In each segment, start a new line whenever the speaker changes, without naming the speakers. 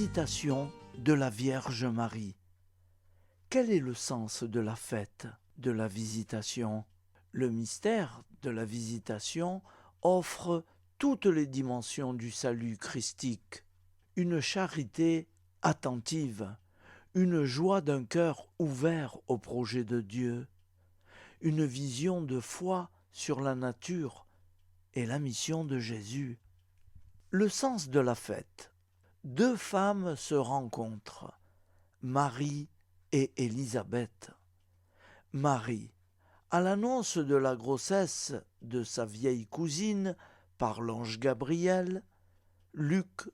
visitation de la Vierge Marie. Quel est le sens de la fête de la visitation? Le mystère de la visitation offre toutes les dimensions du salut christique. Une charité attentive, une joie d'un cœur ouvert au projet de Dieu, une vision de foi sur la nature et la mission de Jésus. Le sens de la fête. Deux femmes se rencontrent, Marie et Élisabeth. Marie, à l'annonce de la grossesse de sa vieille cousine par l'ange Gabriel, Luc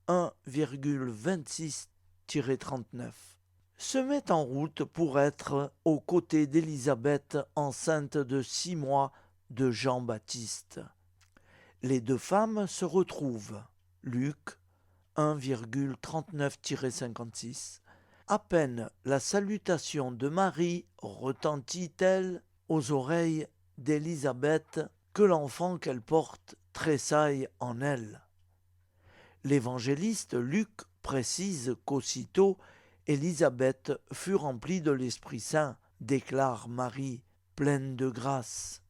1,26-39, se met en route pour être aux côtés d'Élisabeth enceinte de 6 mois de Jean-Baptiste. Les deux femmes se retrouvent, Luc 1,39-56. À peine la salutation de Marie retentit-elle aux oreilles d'Élisabeth que l'enfant qu'elle porte tressaille en elle. L'évangéliste Luc précise qu'aussitôt Élisabeth fut remplie de l'Esprit Saint, déclare Marie, pleine de grâce.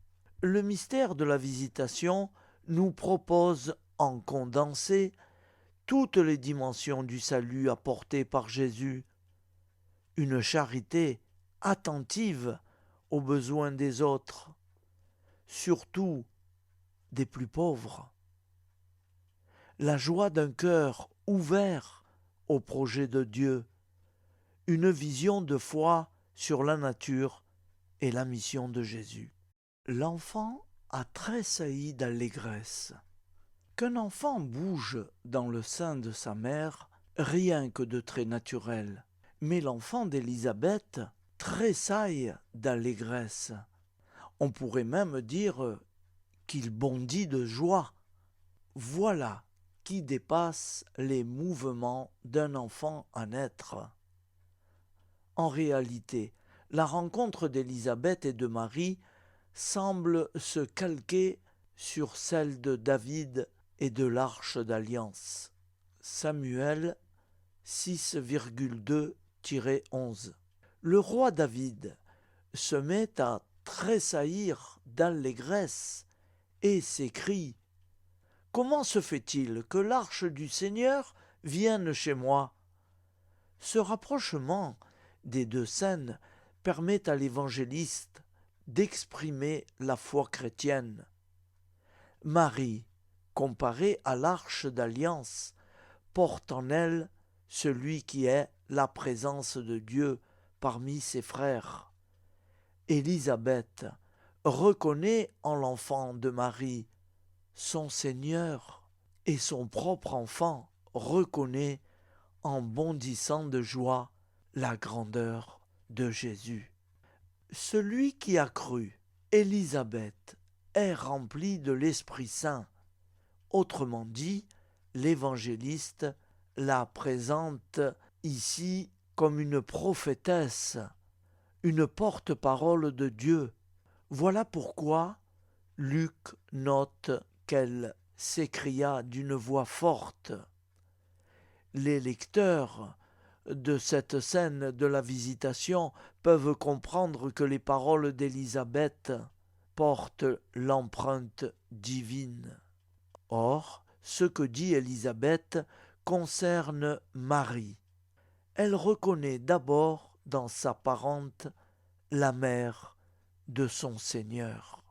Le mystère de la visitation nous propose en condensé toutes les dimensions du salut apportées par Jésus, une charité attentive aux besoins des autres, surtout des plus pauvres, la joie d'un cœur ouvert au projet de Dieu, une vision de foi sur la nature et la mission de Jésus. L'enfant a tressailli d'allégresse. Qu'un enfant bouge dans le sein de sa mère, rien que de très naturel. Mais l'enfant d'Élisabeth tressaille d'allégresse. On pourrait même dire qu'il bondit de joie. Voilà qui dépasse les mouvements d'un enfant à naître. En réalité, la rencontre d'Élisabeth et de Marie semble se calquer sur celle de David et de l'Arche d'Alliance. Samuel 6,2-11. Le roi David se met à tressaillir d'allégresse et s'écrie : « Comment se fait-il que l'Arche du Seigneur vienne chez moi ?» Ce rapprochement des deux scènes permet à l'évangéliste d'exprimer la foi chrétienne. Marie, comparée à l'Arche d'Alliance, porte en elle celui qui est la présence de Dieu parmi ses frères. Élisabeth reconnaît en l'enfant de Marie son Seigneur, et son propre enfant reconnaît en bondissant de joie la grandeur de Jésus. Celui qui a cru, Élisabeth, est rempli de l'Esprit Saint. Autrement dit, l'évangéliste la présente ici comme une prophétesse, une porte-parole de Dieu. Voilà pourquoi Luc note qu'elle s'écria d'une voix forte. Les lecteurs de cette scène de la visitation peuvent comprendre que les paroles d'Élisabeth portent l'empreinte divine. Or, ce que dit Élisabeth concerne Marie. Elle reconnaît d'abord dans sa parente la mère de son Seigneur.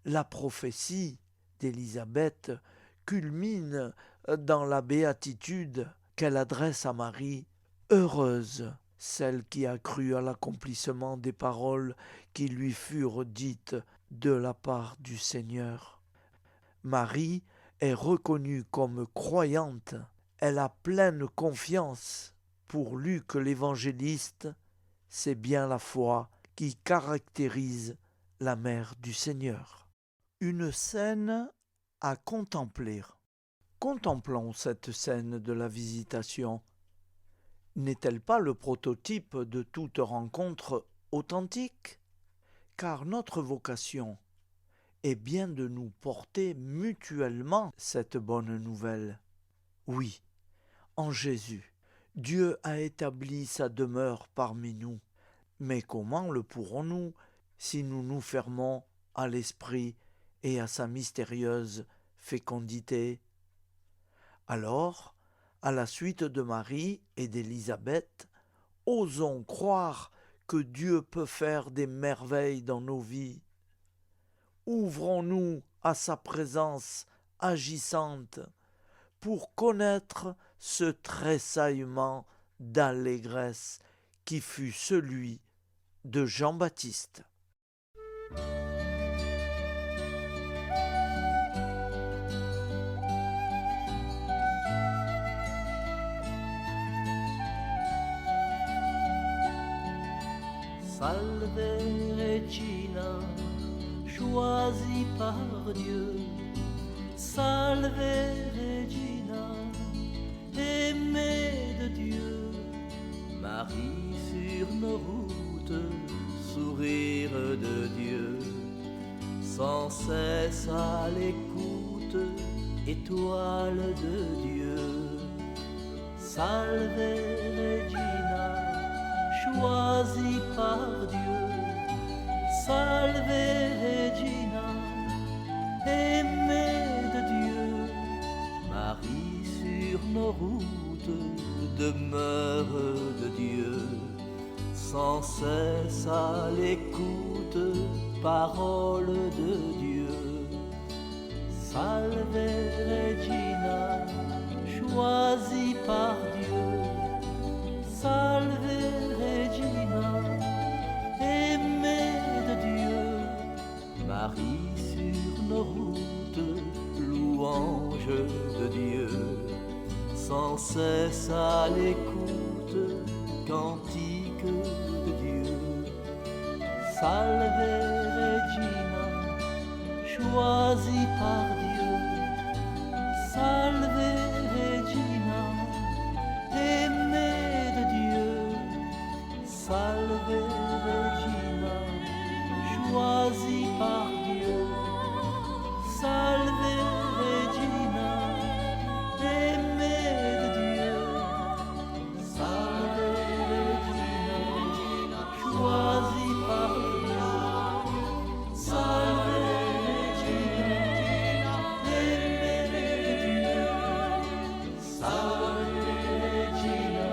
La prophétie d'Élisabeth culmine dans la béatitude qu'elle adresse à Marie. Heureuse celle qui a cru à l'accomplissement des paroles qui lui furent dites de la part du Seigneur. Marie est reconnue comme croyante. Elle a pleine confiance. Pour Luc l'évangéliste, c'est bien la foi qui caractérise la mère du Seigneur. Une scène à contempler. Contemplons cette scène de la visitation. N'est-elle pas le prototype de toute rencontre authentique? Car notre vocation est bien de nous porter mutuellement cette bonne nouvelle. Oui, en Jésus. Dieu a établi sa demeure parmi nous. Mais comment le pourrons-nous si nous nous fermons à l'Esprit et à sa mystérieuse fécondité? Alors, à la suite de Marie et d'Élisabeth, osons croire que Dieu peut faire des merveilles dans nos vies. Ouvrons-nous à sa présence agissante pour connaître ce tressaillement d'allégresse qui fut celui de Jean-Baptiste.
Salve Regina, choisie par Dieu. Salve Regina, aimée de Dieu. Marie sur nos routes, sourire de Dieu. Sans cesse à l'écoute, étoile de Dieu. Salve Regina, choisie par Dieu. Salve Regina, aimée de Dieu. Marie sur nos routes, demeure de Dieu. Sans cesse à l'écoute, parole de Dieu. Salve Regina, choisie par Dieu. Salve Regina, aimée de Dieu. Marie sur nos routes, louange de Dieu. Sans cesse à l'écoute, cantique de Dieu. Salve Regina, choisie par Dieu. Salve Regina, aimée de Dieu. Salve Regina, choisie par Dieu. Salve Regina, aimée de Dieu. Salve Regina, choisie par Dieu. Salve Regina, aimée de Dieu. Salve Regina,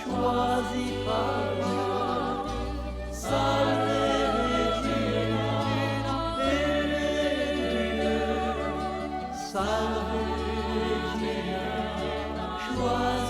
choisie par Dieu. Salve Regina, aimée de Dieu. Salve Regina, choisie